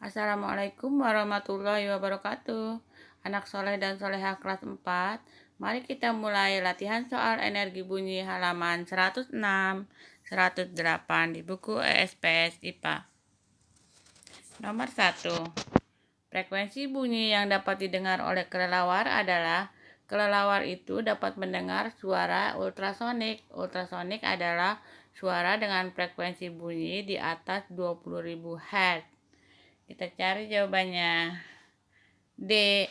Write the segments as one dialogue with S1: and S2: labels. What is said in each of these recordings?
S1: Assalamualaikum warahmatullahi wabarakatuh. Anak soleh dan soleha kelas 4. Mari kita mulai latihan soal energi bunyi halaman 106, 108 di buku ESPS IPA. Nomor 1. Frekuensi bunyi yang dapat didengar oleh kelelawar adalah: kelelawar itu dapat mendengar suara ultrasonik. Ultrasonik adalah suara dengan frekuensi bunyi di atas 20.000 Hz. Kita cari jawabannya. D.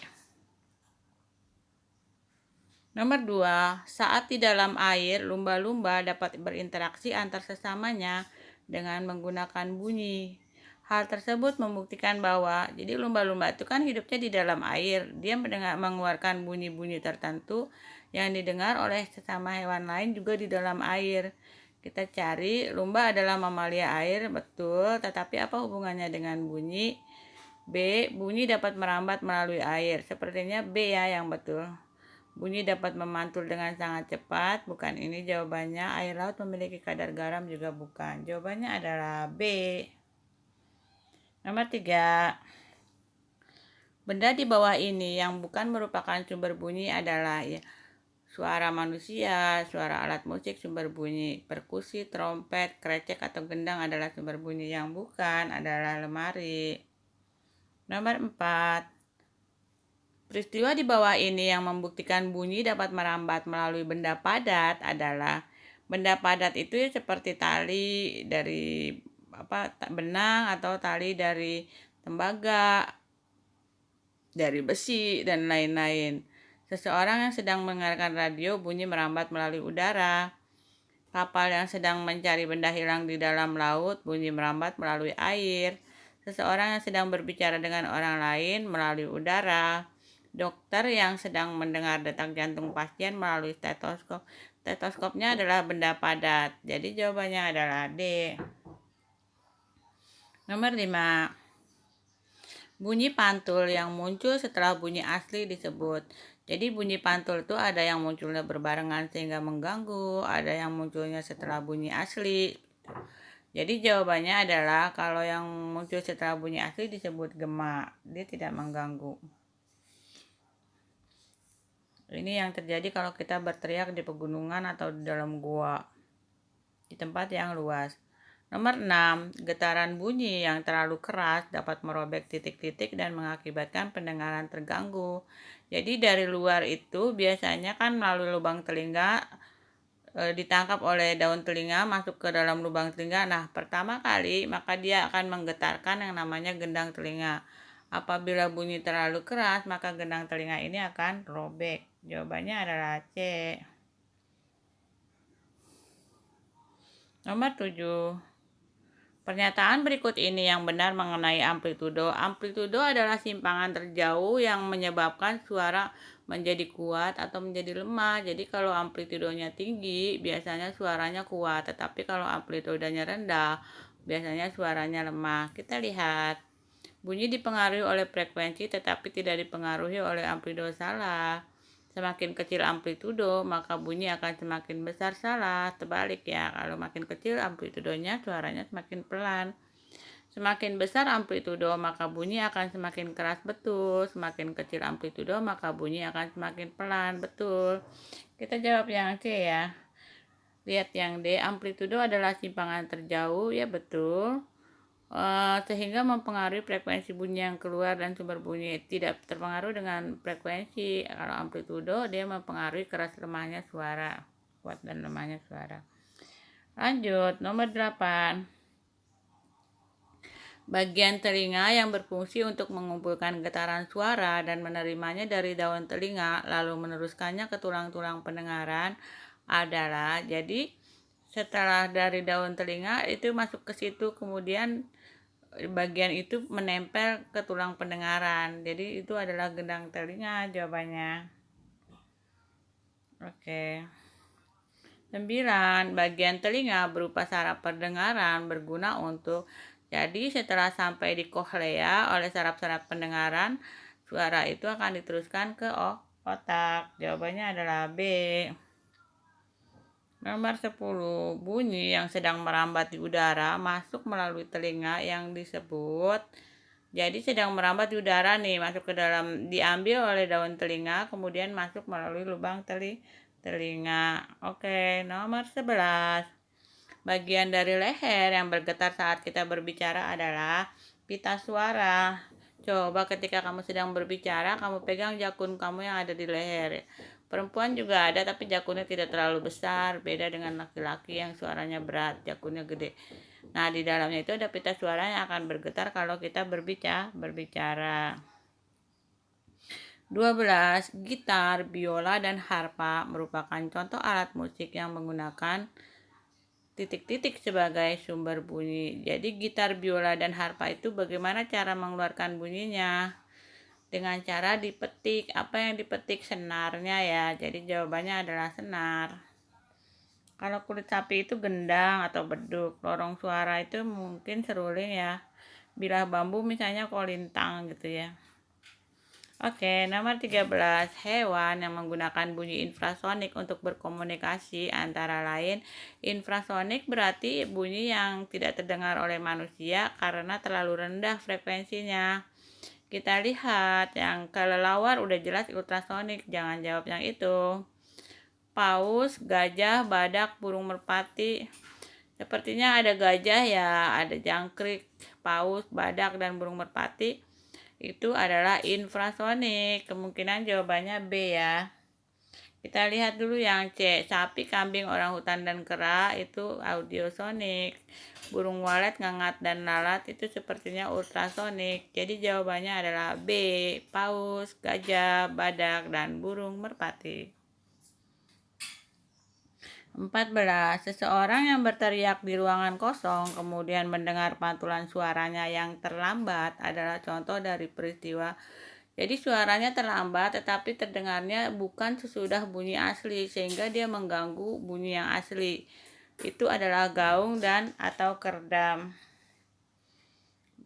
S1: Nomor 2. Saat di dalam air, lumba-lumba dapat berinteraksi antar sesamanya dengan menggunakan bunyi. Hal tersebut membuktikan bahwa jadi lumba-lumba itu kan hidupnya di dalam air. Dia mengeluarkan bunyi-bunyi tertentu yang didengar oleh sesama hewan lain juga di dalam air. Kita cari, lumba adalah mamalia air, betul, tetapi apa hubungannya dengan bunyi? B. Bunyi dapat merambat melalui air. Sepertinya B ya yang betul. Bunyi dapat memantul dengan sangat cepat. Bukan ini jawabannya. Air laut memiliki kadar garam juga bukan. Jawabannya adalah B. Nomor 3. Benda di bawah ini yang bukan merupakan sumber bunyi adalah suara manusia, suara alat musik sumber bunyi, perkusi, trompet, krecek atau gendang adalah sumber bunyi. Yang bukan adalah lemari. Nomor 4. Peristiwa di bawah ini yang membuktikan bunyi dapat merambat melalui benda padat adalah: benda padat itu seperti tali dari benang atau tali dari tembaga, dari besi dan lain-lain. Seseorang yang sedang mendengarkan radio, bunyi merambat melalui udara. Kapal yang sedang mencari benda hilang di dalam laut, bunyi merambat melalui air. Seseorang yang sedang berbicara dengan orang lain melalui udara. Dokter yang sedang mendengar detak jantung pasien melalui stetoskop. Stetoskopnya adalah benda padat. Jadi jawabannya adalah D. Nomor 5. Bunyi pantul yang muncul setelah bunyi asli disebut. Jadi bunyi pantul itu ada yang munculnya berbarengan sehingga mengganggu, ada yang munculnya setelah bunyi asli. Jadi jawabannya adalah kalau yang muncul setelah bunyi asli disebut gema, dia tidak mengganggu. Ini yang terjadi kalau kita berteriak di pegunungan atau di dalam gua, di tempat yang luas. Nomor 6. Getaran bunyi yang terlalu keras dapat merobek titik-titik dan mengakibatkan pendengaran terganggu. Jadi dari luar itu biasanya kan melalui lubang telinga, ditangkap oleh daun telinga masuk ke dalam lubang telinga. Nah, pertama kali maka dia akan menggetarkan yang namanya gendang telinga. Apabila bunyi terlalu keras, maka gendang telinga ini akan robek. Jawabannya adalah C. Nomor 7. Pernyataan berikut ini yang benar mengenai amplitudo. Amplitudo adalah simpangan terjauh yang menyebabkan suara menjadi kuat atau menjadi lemah. Jadi kalau amplitudonya tinggi, biasanya suaranya kuat. Tetapi kalau amplitudonya rendah, biasanya suaranya lemah. Kita lihat. Bunyi dipengaruhi oleh frekuensi tetapi tidak dipengaruhi oleh amplitudo. Salah. Semakin kecil amplitudo, maka bunyi akan semakin besar. Salah. Terbalik ya, kalau makin kecil amplitudonya, suaranya semakin pelan. Semakin besar amplitudo, maka bunyi akan semakin keras. Betul. Semakin kecil amplitudo, maka bunyi akan semakin pelan. Betul. Kita jawab yang C ya. Lihat yang D, amplitudo adalah simpangan terjauh. Ya betul. Sehingga mempengaruhi frekuensi bunyi yang keluar dan sumber bunyi. Tidak terpengaruh dengan frekuensi. Kalau amplitudo dia mempengaruhi keras lemahnya suara, kuat dan lemahnya suara. Lanjut, nomor 8. Bagian telinga yang berfungsi untuk mengumpulkan getaran suara dan menerimanya dari daun telinga lalu meneruskannya ke tulang-tulang pendengaran adalah: jadi setelah dari daun telinga itu masuk ke situ, kemudian bagian itu menempel ke tulang pendengaran. Jadi itu adalah gendang telinga jawabannya. Oke. 9. Bagian telinga berupa saraf pendengaran berguna untuk: jadi setelah sampai di koklea oleh saraf-saraf pendengaran, suara itu akan diteruskan ke otak. Jawabannya adalah B. Nomor 10. Bunyi yang sedang merambat di udara masuk melalui telinga yang disebut Jadi sedang merambat di udara nih, masuk ke dalam, diambil oleh daun telinga, kemudian masuk melalui lubang telinga. Oke, nomor 11. Bagian dari leher yang bergetar saat kita berbicara adalah pita suara. Coba ketika kamu sedang berbicara, kamu pegang jakun kamu yang ada di leher. Perempuan juga ada, tapi jakunnya tidak terlalu besar, beda dengan laki-laki yang suaranya berat, jakunnya gede. Nah, di dalamnya itu ada pita suara yang akan bergetar kalau kita berbicara. 12. Gitar, biola, dan harpa merupakan contoh alat musik yang menggunakan titik-titik sebagai sumber bunyi. Jadi gitar, biola, dan harpa itu bagaimana cara mengeluarkan bunyinya? Dengan cara dipetik. Apa yang dipetik? Senarnya ya. Jadi jawabannya adalah senar. Kalau kulit sapi itu gendang atau beduk. Lorong suara itu mungkin seruling ya. Bilah bambu misalnya kolintang gitu ya. Oke, nomor 13. Hewan yang menggunakan bunyi infrasonik untuk berkomunikasi antara lain. Infrasonik berarti bunyi yang tidak terdengar oleh manusia karena terlalu rendah frekuensinya. Kita lihat yang kelelawar udah jelas ultrasonik, jangan jawab yang itu. Paus, gajah, badak, burung merpati. Sepertinya ada gajah ya, ada jangkrik, paus, badak, dan burung merpati. Itu adalah infrasonik. Kemungkinan jawabannya B ya. Kita lihat dulu yang C. Sapi, kambing, orangutan, dan kera itu audiosonik. Burung walet, ngengat, dan lalat itu sepertinya ultrasonik. Jadi jawabannya adalah B. Paus, gajah, badak, dan burung merpati. 14. Seseorang yang berteriak di ruangan kosong kemudian mendengar pantulan suaranya yang terlambat adalah contoh dari peristiwa. Jadi suaranya terlambat tetapi terdengarnya bukan sesudah bunyi asli sehingga dia mengganggu bunyi yang asli. Itu adalah gaung dan atau kerdam.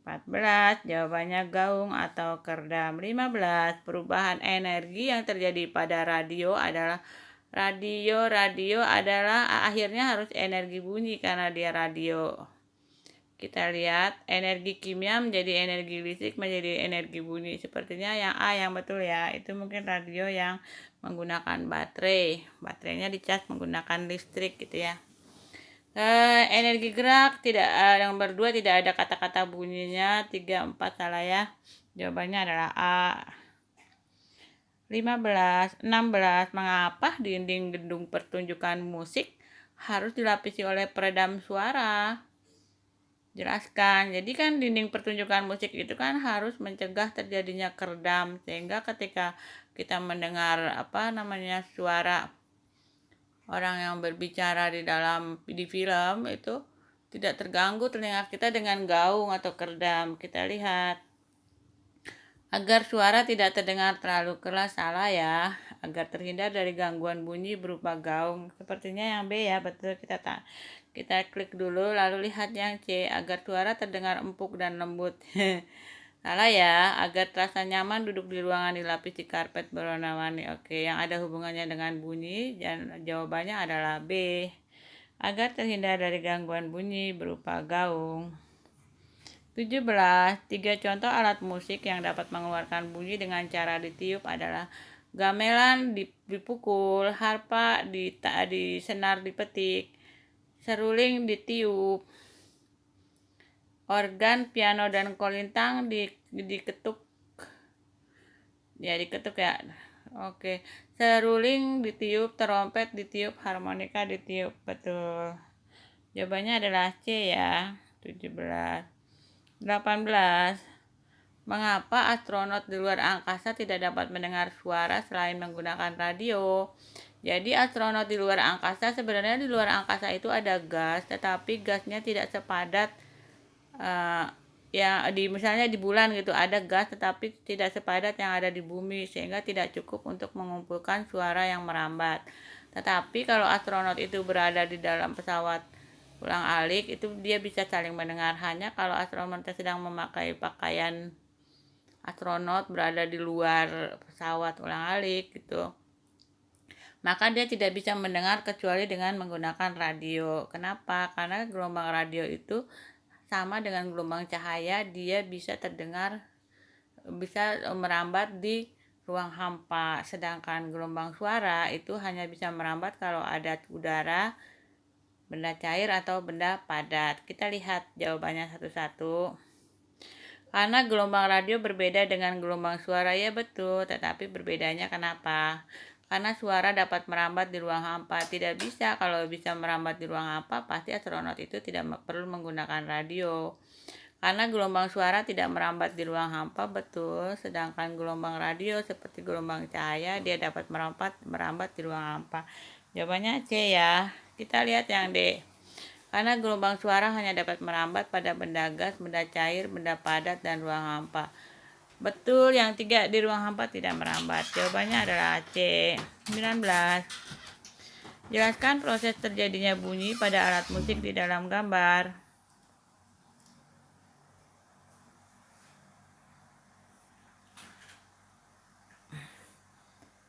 S1: 14. Jawabannya gaung atau kerdam. 15. Perubahan energi yang terjadi pada radio adalah radio adalah akhirnya harus energi bunyi karena dia radio. Kita lihat energi kimia menjadi energi listrik menjadi energi bunyi. Sepertinya yang A yang betul ya. Itu mungkin radio yang menggunakan baterai. Baterainya dicas menggunakan listrik gitu ya. Energi gerak tidak, yang berdua tidak ada kata-kata bunyinya. 3, 4 salah ya. Jawabannya adalah A. 16. Mengapa dinding gedung pertunjukan musik harus dilapisi oleh peredam suara? Jelaskan. Jadi kan dinding pertunjukan musik itu kan harus mencegah terjadinya kerdam sehingga ketika kita mendengar suara orang yang berbicara di film itu tidak terganggu telinga kita dengan gaung atau kerdam. Kita lihat. Agar suara tidak terdengar terlalu keras, salah ya. Agar terhindar dari gangguan bunyi berupa gaung. Sepertinya yang B ya, betul. Kita klik dulu, lalu lihat yang C. Agar suara terdengar empuk dan lembut. Salah ya, agar terasa nyaman duduk di ruangan dilapisi karpet berwarna-warni. Oke, yang ada hubungannya dengan bunyi, dan jawabannya adalah B. Agar terhindar dari gangguan bunyi berupa gaung. 17. 3 contoh alat musik yang dapat mengeluarkan bunyi dengan cara ditiup adalah gamelan dipukul, harpa di senar dipetik, seruling ditiup, organ, piano, dan kolintang diketuk. Ya, diketuk ya. Oke. Seruling ditiup, trompet ditiup, harmonika ditiup. Betul. Jawabannya adalah C ya. 17. 18. Mengapa astronot di luar angkasa tidak dapat mendengar suara selain menggunakan radio? Jadi astronot di luar angkasa, sebenarnya di luar angkasa itu ada gas, tetapi gasnya tidak sepadat misalnya di bulan gitu ada gas tetapi tidak sepadat yang ada di bumi sehingga tidak cukup untuk mengumpulkan suara yang merambat. Tetapi kalau astronot itu berada di dalam pesawat ulang-alik itu dia bisa saling mendengar. Hanya kalau astronot sedang memakai pakaian astronot berada di luar pesawat ulang-alik gitu, maka dia tidak bisa mendengar kecuali dengan menggunakan radio. Kenapa? Karena gelombang radio itu sama dengan gelombang cahaya, dia bisa merambat di ruang hampa. Sedangkan gelombang suara itu hanya bisa merambat kalau ada udara, benda cair atau benda padat. Kita lihat jawabannya satu-satu. Karena gelombang radio berbeda dengan gelombang suara, ya betul, tetapi berbedanya kenapa? Karena suara dapat merambat di ruang hampa. Tidak bisa, kalau bisa merambat di ruang hampa, pasti astronot itu tidak perlu menggunakan radio. Karena gelombang suara tidak merambat di ruang hampa, betul. Sedangkan gelombang radio seperti gelombang cahaya, dia dapat merambat di ruang hampa. Jawabannya C ya. Kita lihat yang D. Karena gelombang suara hanya dapat merambat pada benda gas, benda cair, benda padat, dan ruang hampa. Betul, yang 3 di ruang hampa tidak merambat. Jawabannya adalah C. 19. Jelaskan proses terjadinya bunyi pada alat musik di dalam gambar.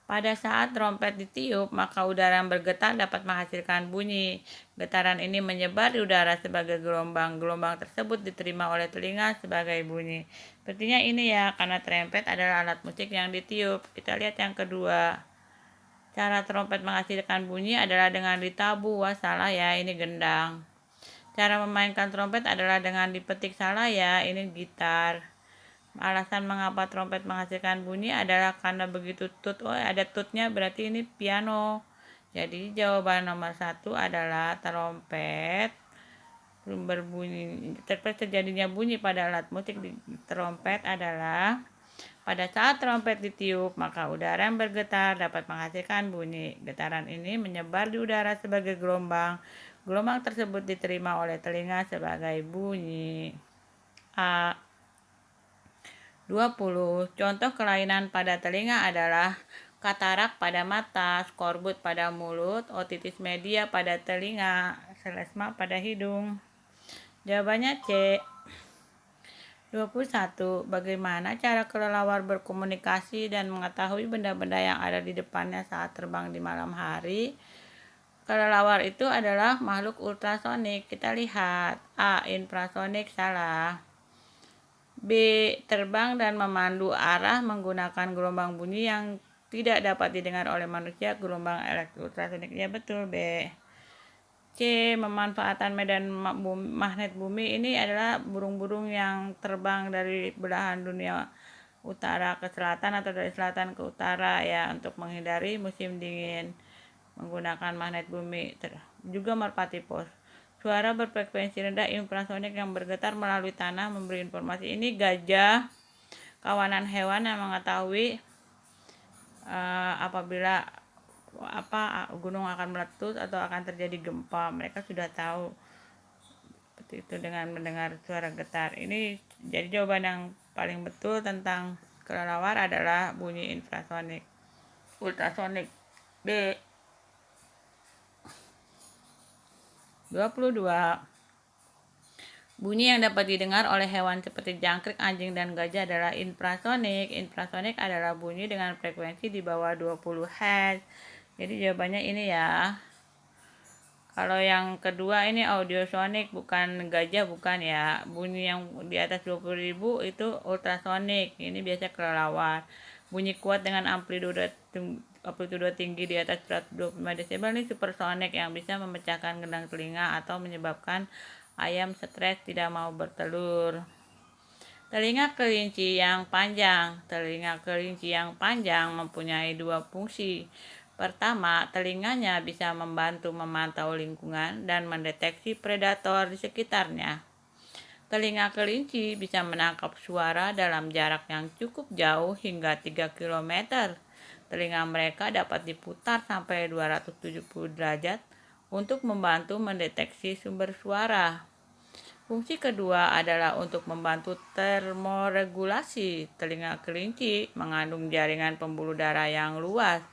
S1: Pada saat trompet ditiup, maka udara yang bergetar dapat menghasilkan bunyi. Getaran ini menyebar di udara sebagai gelombang. Gelombang tersebut diterima oleh telinga sebagai bunyi. Sepertinya ini ya, karena trompet adalah alat musik yang ditiup. Kita lihat yang kedua. Cara trompet menghasilkan bunyi adalah dengan ditabu. Wah, salah ya, ini gendang. Cara memainkan trompet adalah dengan dipetik. Salah ya, ini gitar. Alasan mengapa trompet menghasilkan bunyi adalah karena begitu tut, ada tutnya, berarti ini piano. Jadi jawaban nomor 1 adalah trompet berbunyi. Terjadinya bunyi pada alat musik di trompet adalah pada saat trompet ditiup, maka udara yang bergetar dapat menghasilkan bunyi. Getaran ini menyebar di udara sebagai gelombang. Gelombang tersebut diterima oleh telinga sebagai bunyi. A. 20. Contoh kelainan pada telinga adalah katarak pada mata, skorbut pada mulut, otitis media pada telinga, selesma pada hidung. Jawabannya C. 21. Bagaimana cara kelelawar berkomunikasi dan mengetahui benda-benda yang ada di depannya saat terbang di malam hari? Kelelawar itu adalah makhluk ultrasonik. Kita lihat. A. Infrasonik, salah. B. Terbang dan memandu arah menggunakan gelombang bunyi yang tidak dapat didengar oleh manusia, gelombang ultrasonik. Ya betul, B. C. Memanfaatkan medan magnet bumi. Ini adalah burung-burung yang terbang dari belahan dunia utara ke selatan atau dari selatan ke utara ya, untuk menghindari musim dingin menggunakan magnet bumi. Juga merpati pos. Suara berfrekuensi rendah infrasonik yang bergetar melalui tanah memberi informasi. Ini gajah, kawanan hewan yang mengetahui apabila gunung akan meletus atau akan terjadi gempa. Mereka sudah tahu seperti itu dengan mendengar suara getar. Ini jadi jawaban yang paling betul tentang kelelawar adalah bunyi infrasonik, ultrasonik. B. 22. Bunyi yang dapat didengar oleh hewan seperti jangkrik, anjing, dan gajah adalah infrasonik. Infrasonik adalah bunyi dengan frekuensi di bawah 20 Hz. Jadi jawabannya ini ya. Kalau yang kedua ini audiosonik, bukan gajah, bukan ya. Bunyi yang di atas 20.000 itu ultrasonik. Ini biasa kelelawar. Bunyi kuat dengan amplitude tinggi di atas 125 desibel ini supersonik, yang bisa memecahkan gendang telinga atau menyebabkan ayam stres tidak mau bertelur. Telinga kelinci yang panjang. Telinga kelinci yang panjang mempunyai 2 fungsi. Pertama, telinganya bisa membantu memantau lingkungan dan mendeteksi predator di sekitarnya. Telinga kelinci bisa menangkap suara dalam jarak yang cukup jauh hingga 3 km. Telinga mereka dapat diputar sampai 270 derajat untuk membantu mendeteksi sumber suara. Fungsi kedua adalah untuk membantu termoregulasi. Telinga kelinci mengandung jaringan pembuluh darah yang luas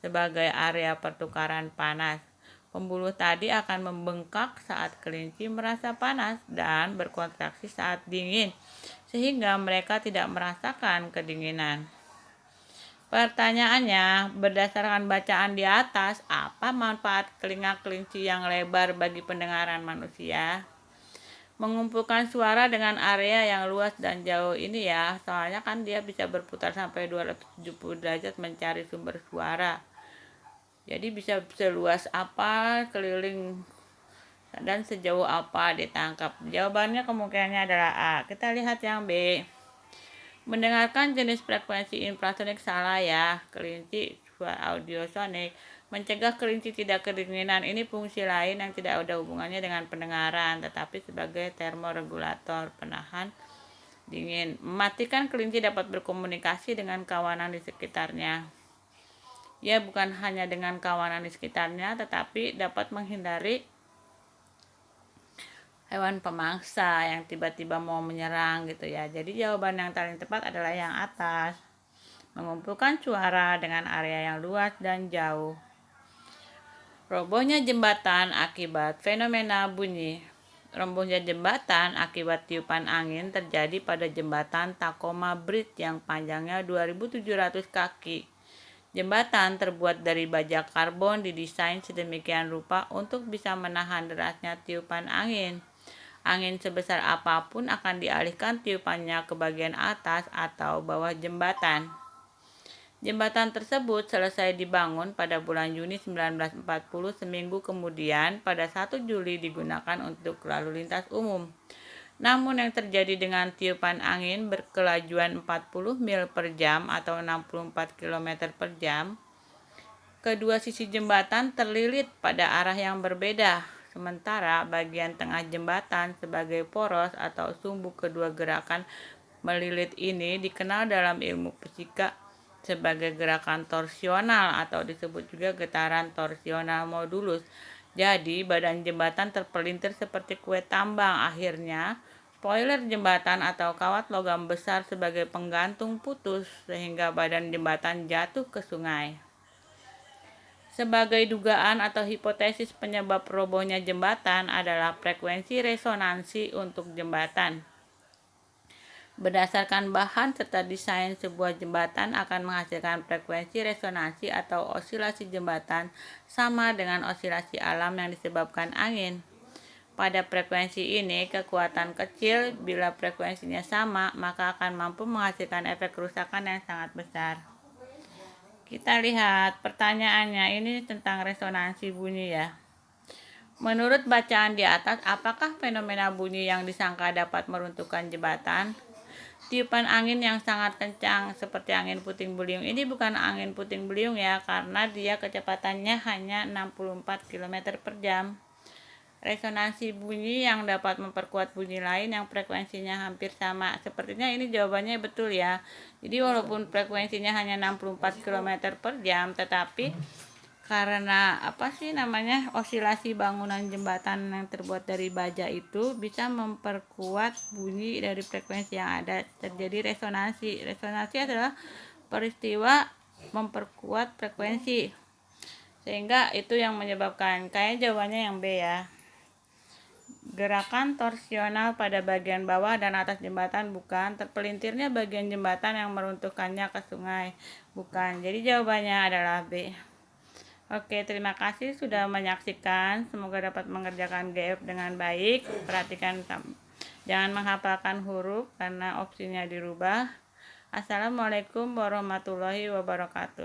S1: sebagai area pertukaran panas. Pembuluh tadi akan membengkak saat kelinci merasa panas dan berkontraksi saat dingin, sehingga mereka tidak merasakan kedinginan. Pertanyaannya, berdasarkan bacaan di atas, apa manfaat telinga kelinci yang lebar bagi pendengaran manusia? mengumpulkan suara dengan area yang luas dan jauh ini ya, soalnya kan dia bisa berputar sampai 270 derajat mencari sumber suara. Jadi bisa seluas apa keliling dan sejauh apa ditangkap. Jawabannya kemungkinannya adalah A. Kita lihat yang B. Mendengarkan jenis frekuensi infrasonik salah ya. Kelinci suara audiosonik. Mencegah kelinci tidak kedinginan, ini fungsi lain yang tidak ada hubungannya dengan pendengaran, tetapi sebagai termoregulator penahan dingin. Mematikan kelinci dapat berkomunikasi dengan kawanan di sekitarnya. Ya, bukan hanya dengan kawanan di sekitarnya, tetapi dapat menghindari hewan pemangsa yang tiba-tiba mau menyerang gitu ya. Jadi jawaban yang paling tepat adalah yang atas. Mengumpulkan suara dengan area yang luas dan jauh. Robohnya jembatan akibat fenomena bunyi. Robohnya jembatan akibat tiupan angin terjadi pada jembatan Tacoma Bridge yang panjangnya 2.700 kaki. Jembatan terbuat dari baja karbon didesain sedemikian rupa untuk bisa menahan derasnya tiupan angin. Angin sebesar apapun akan dialihkan tiupannya ke bagian atas atau bawah jembatan. Jembatan tersebut selesai dibangun pada bulan Juni 1940, seminggu kemudian pada 1 Juli digunakan untuk lalu lintas umum. Namun yang terjadi dengan tiupan angin berkelajuan 40 mil per jam atau 64 km per jam, kedua sisi jembatan terlilit pada arah yang berbeda, sementara bagian tengah jembatan sebagai poros atau sumbu kedua gerakan melilit ini dikenal dalam ilmu fisika sebagai gerakan torsional atau disebut juga getaran torsional modulus. Jadi badan jembatan terpelintir seperti kue tambang. Akhirnya spoiler jembatan atau kawat logam besar sebagai penggantung putus sehingga badan jembatan jatuh ke sungai. Sebagai dugaan atau hipotesis penyebab robohnya jembatan adalah frekuensi resonansi untuk jembatan. Berdasarkan bahan serta desain, sebuah jembatan akan menghasilkan frekuensi resonansi atau osilasi jembatan sama dengan osilasi alam yang disebabkan angin. Pada frekuensi ini, kekuatan kecil bila frekuensinya sama, maka akan mampu menghasilkan efek kerusakan yang sangat besar. Kita lihat pertanyaannya, ini tentang resonansi bunyi ya. Menurut bacaan di atas, apakah fenomena bunyi yang disangka dapat meruntuhkan jembatan? Tiupan angin yang sangat kencang seperti angin puting beliung ini bukan angin puting beliung ya, karena dia kecepatannya hanya 64 km per jam. Resonansi bunyi yang dapat memperkuat bunyi lain yang frekuensinya hampir sama. Sepertinya ini jawabannya betul ya. Jadi walaupun frekuensinya hanya 64 km per jam, tetapi karena osilasi bangunan jembatan yang terbuat dari baja itu bisa memperkuat bunyi dari frekuensi yang ada, terjadi resonansi. Resonansi adalah peristiwa memperkuat frekuensi, sehingga itu yang menyebabkan, kayak jawabannya yang B ya. Gerakan torsional pada bagian bawah dan atas jembatan bukan, terpelintirnya bagian jembatan yang meruntuhkannya ke sungai bukan. Jadi jawabannya adalah B. Oke, terima kasih sudah menyaksikan. Semoga dapat mengerjakan GF dengan baik. Perhatikan, jangan menghafalkan huruf karena opsinya dirubah. Assalamualaikum warahmatullahi wabarakatuh.